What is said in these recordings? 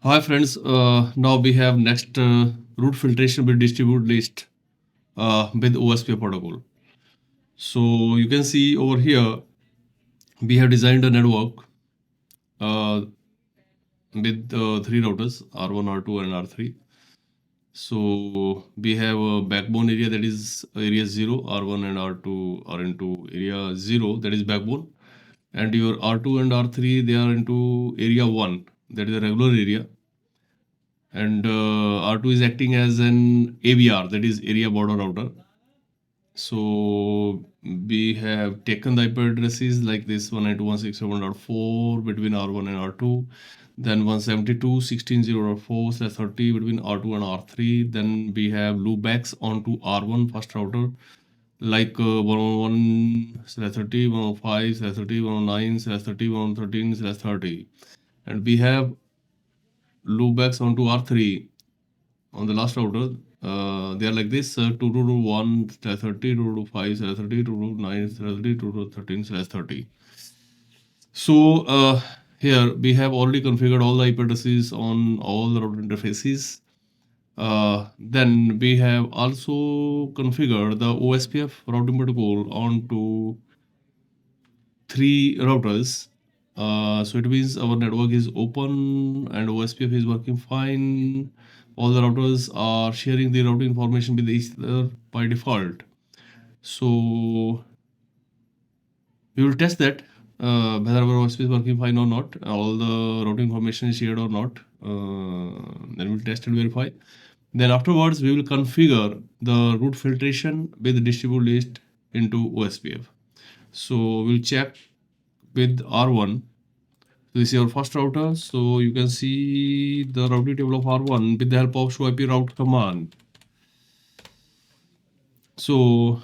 Hi friends, now we have next route filtration with distribute list with OSPF protocol. So you can see over here we have designed a network uh, with three routers R1, R2 and R3. So we have a backbone area that is area 0, R1 and R2 are into area 0, that is backbone, and your R2 and R3 they are into area 1, that is a regular area, and R2 is acting as an ABR, that is area border router. So we have taken the IP addresses like this 192.167.4 between R1 and R2, then 172.16.0.4/30 between R2 and R3. Then we have loopbacks onto R1 first router like 101/30, 105/30, 109/30, 113/30, and we have loopbacks onto R3 on the last router. They are like this: 222.1/30, 222.5/30, 222.9/30, 222.13/30. So here we have already configured all the IP addresses on all the router interfaces. Then we have also configured the OSPF routing protocol onto three routers. So it means our network is open and OSPF is working fine. All the routers are sharing the routing information with each other by default. So we will test that whether our OSPF is working fine or not. All the routing information is shared or not. Then we'll test and verify. Then afterwards, we will configure the route filtration with distribute list into OSPF. So we'll check with R1. So this is your first router. So you can see the routing table of R1 with the help of show IP route command. So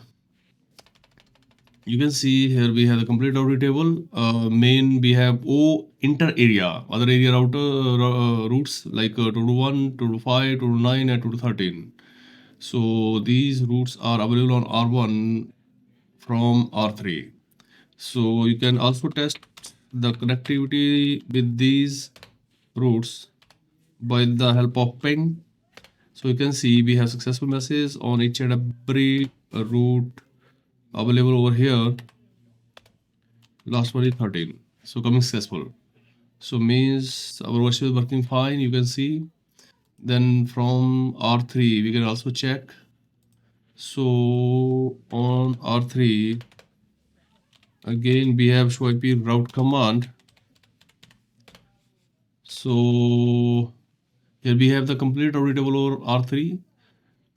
you can see here we have the complete routing table. Main we have O inter area, other area router routes like 221, 225, 229 and 213. So these routes are available on R1 from R3. So you can also test the connectivity with these routes by the help of ping. So you can see we have successful messages on each and every route available over here. Last one is 13. So coming successful. So means our OSPF is working fine. You can see. Then from R3 we can also check. So on R3 again we have show IP route command. So here we have the complete routing table over R3.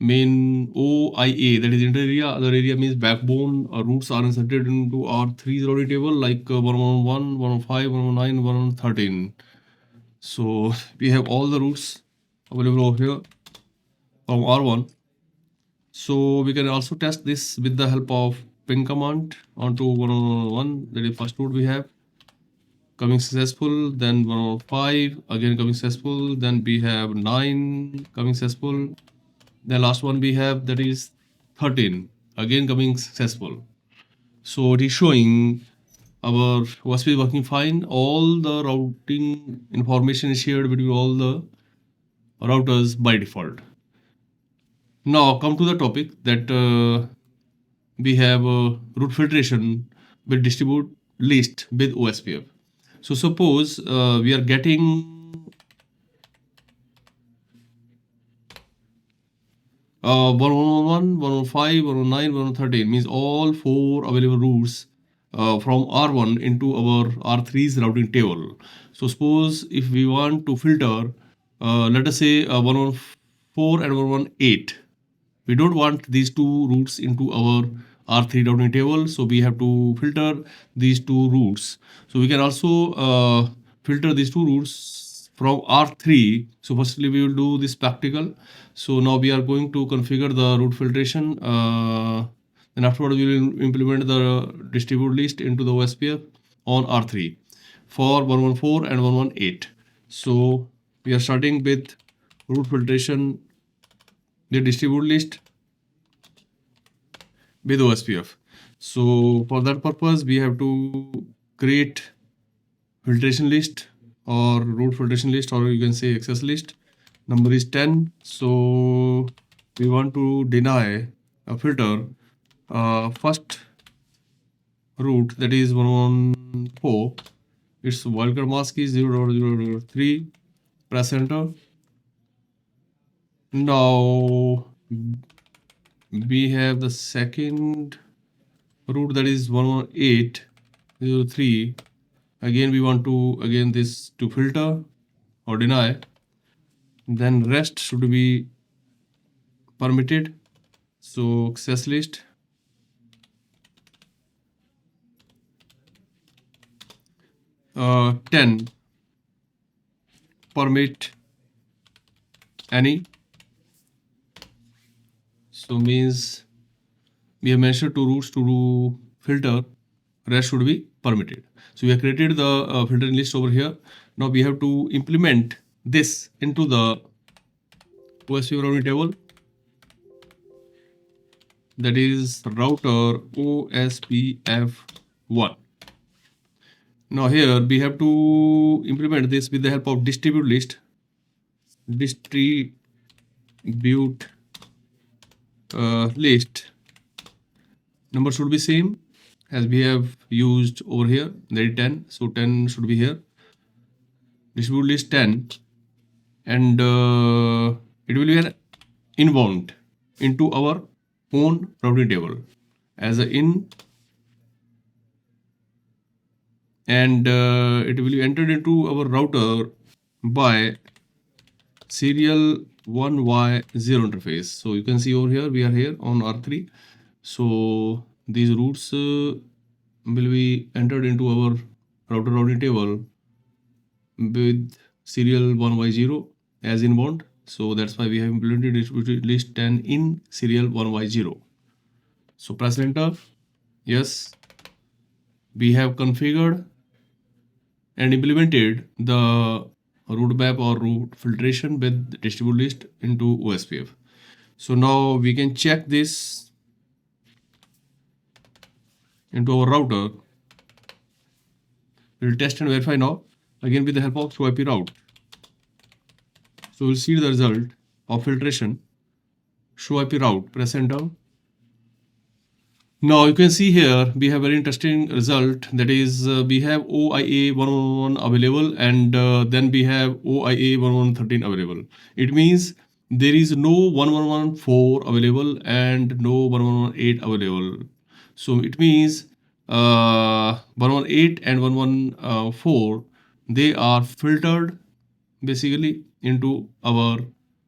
Main OIA, that is inter area, other area means backbone routes are inserted into R3 routing table like 111, 115, 119, 113. So we have all the routes available over here from R1. So we can also test this with the help of ping command onto 111, that is first route we have coming successful, then 105 again coming successful, then we have 9 coming successful, the last one we have that is 13 again coming successful. So it is showing our OSPF is working fine. All the routing information is shared between all the routers by default. Now come to the topic that we have route filtration with distribute list with OSPF. So suppose we are getting 111, 105, 109, 113 means all four available routes from R1 into our R3's routing table. So suppose if we want to filter, let us say 114 and 118. We don't want these two routes into our R3 routing table, so we have to filter these two routes. So we can also filter these two routes from R3. So firstly we will do this practical. So now we are going to configure the route filtration. Then afterward we will implement the distribute list into the OSPF on R3 for 114 and 118. So we are starting with route filtration, the distribute list with OSPF. So for that purpose, we have to create filtration list or root filtration list, or you can say access list. Number is 10. So we want to deny a filter first root, that is 114. Its wildcard mask is 0.003. Press enter. Now we have the second root, that is 118.03. Again we want to this to filter or deny. Then rest should be permitted. So access list, 10, permit any. So means we have mentioned two roots to do filter, rest should be permitted. So we have created the filtering list over here. Now we have to implement this into the OSPF routing table, that is router OSPF1. Now here we have to implement this with the help of distribute list. Distribute list number should be same as we have used over here, that is 10. So 10 should be here. Distribute list 10, and it will be an inbound into our own routing table as a in, and it will be entered into our router by serial 1Y0 interface. So you can see over here we are here on R3. So these routes will be entered into our router routing table with serial 1Y0 as inbound. So that's why we have implemented distributed list 10 in serial 1Y0. So press enter. Yes, we have configured and implemented the route map or route filtration with distribute list into OSPF. So now we can check this into our router. We'll test and verify now, again with the help of show IP route. So we'll see the result of filtration. Show IP route, press enter. Now you can see here we have very interesting result, that is we have OIA 111 available, and then we have OIA 1113 available. It means there is no 1114 available and no 1118 available. So it means 118 and 114, they are filtered basically into our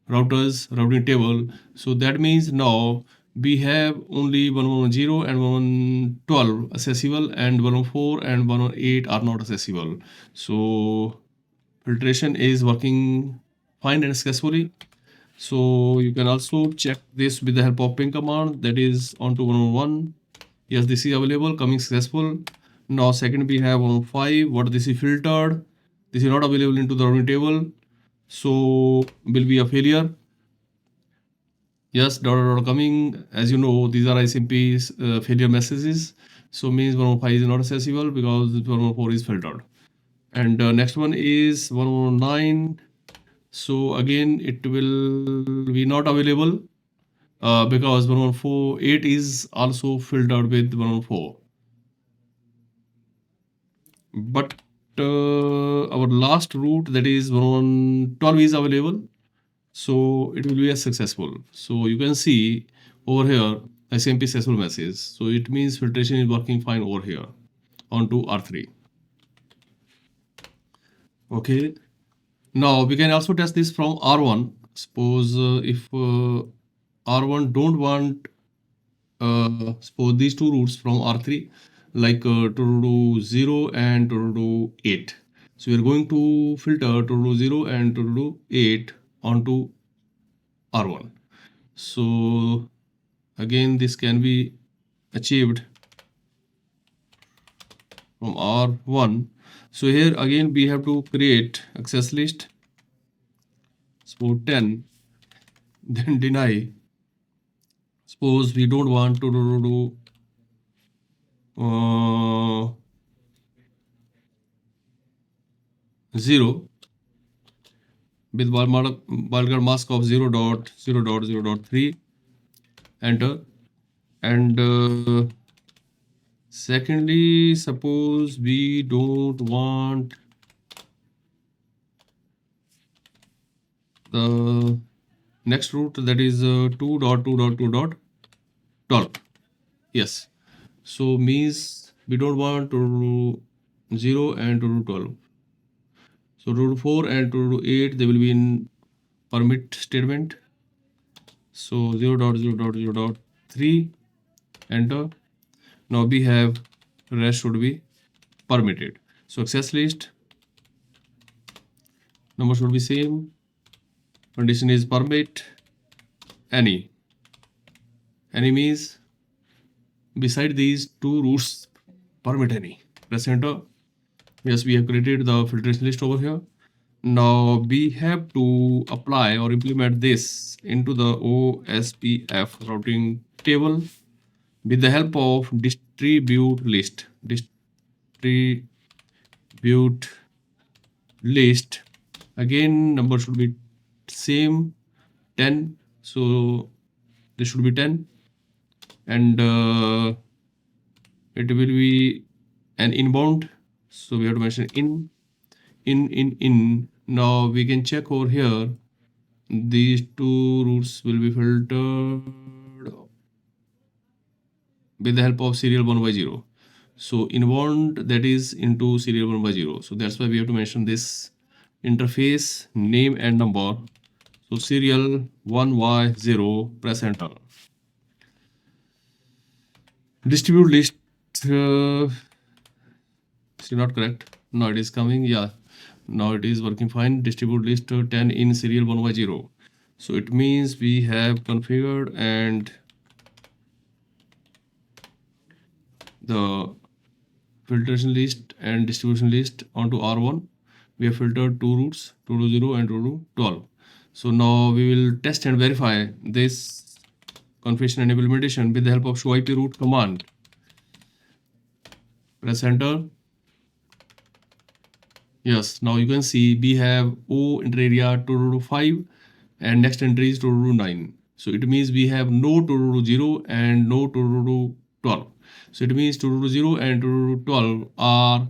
routers routing table. So that means now we have only 110 and 112 accessible, and 114 and 118 are not accessible. So filtration is working fine and successfully. So you can also check this with the help of ping command, that is onto 111. Yes, this is available, coming successful. Now second we have 115, what this is filtered, this is not available into the routing table, so will be a failure. Yes, coming. As you know, these are ICMP failure messages. So means 115 is not accessible because 114 is filtered. And next one is 119. So again, it will be not available because 148 is also filtered with 114. But our last route, that is 112, is available. So it will be a successful. So you can see over here SMP successful message. So it means filtration is working fine over here onto R3. Okay. Now we can also test this from R1. Suppose if R1 don't want suppose these two routes from R3, like to do 0 and to do 8. So we are going to filter to do 0 and to do 8 onto R1. So again, this can be achieved from R1. So here again we have to create access list. Suppose 10, then deny. Suppose we don't want to do 0 with wildcard mask of 0.0.0.3. Enter. And secondly, suppose we don't want the next root, that is 2.2.2.12. Yes. So means we don't want to do 0 and to do 12. So to do 4 and to do 8, they will be in permit statement. So 0.0.0.3, enter. Now we have rest should be permitted. So access list number should be same. Condition is permit any. Any means beside these two roots permit any. Press enter. Yes, we have created the filtration list over here. Now we have to apply or implement this into the OSPF routing table with the help of distribute list. Distribute list. Again, number should be same 10. So this should be 10. And it will be an inbound. So we have to mention in. Now we can check over here. These two routes will be filtered with the help of serial 1 by 0. So inbound, that is into serial 1 by 0. So that's why we have to mention this interface name and number. So serial 1Y0, press enter. Distribute list is not correct. Now it is coming. Yeah, now it is working fine. Distribute list 10 in serial 1 by 0. So it means we have configured and the filtration list and distribution list onto R1. We have filtered two routes, 2 to 0 and 2 to 12. So now we will test and verify this configuration and implementation with the help of show IP route command. Press enter. Yes, now you can see we have O enter area 2 to 5 and next entry is 2 to 9. So it means we have no 2 to 0 and no 2 to 12. So it means 2 to 0 and 2 to 12 are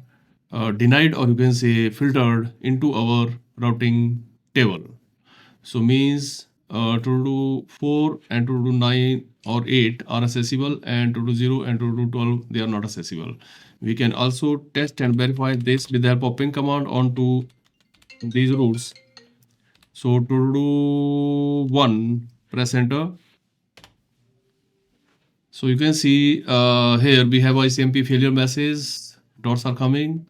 denied, or you can say filtered into our routing table. So means 2 to 4 and 2 to 9 or 8 are accessible, and 2 to 0 and 2 to 12 they are not accessible. We can also test and verify this with the help of ping command onto these routes. So 2 to 1, press enter. So you can see here we have a CCNP failure message, dots are coming.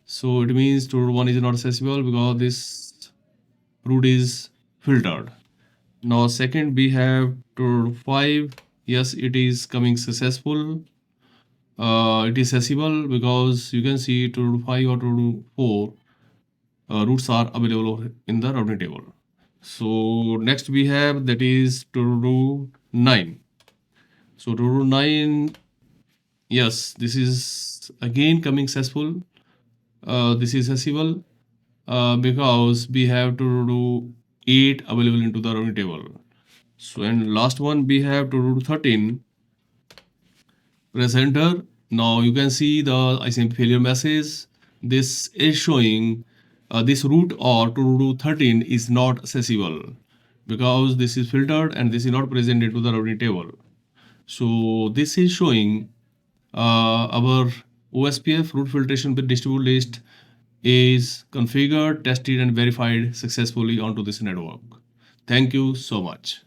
So it means 2 to 1 is not accessible because this route is filtered. Now second we have 2 to 5. Yes, it is coming successful. It is accessible because you can see 2 to 5 or 2 to 4 routes are available in the routing table. So next we have, that is 2 to 9. So 2 to 9, yes, this is again coming successful. This is accessible because we have 2 to 8 available into the routing table. So and last one we have 2 to 13. Press enter. Now you can see the ICMP failure message. This is showing this route or 2 to 13 is not accessible because this is filtered and this is not present into the routing table. So this is showing our OSPF route filtration with distribute list is configured, tested and verified successfully onto this network. Thank you so much.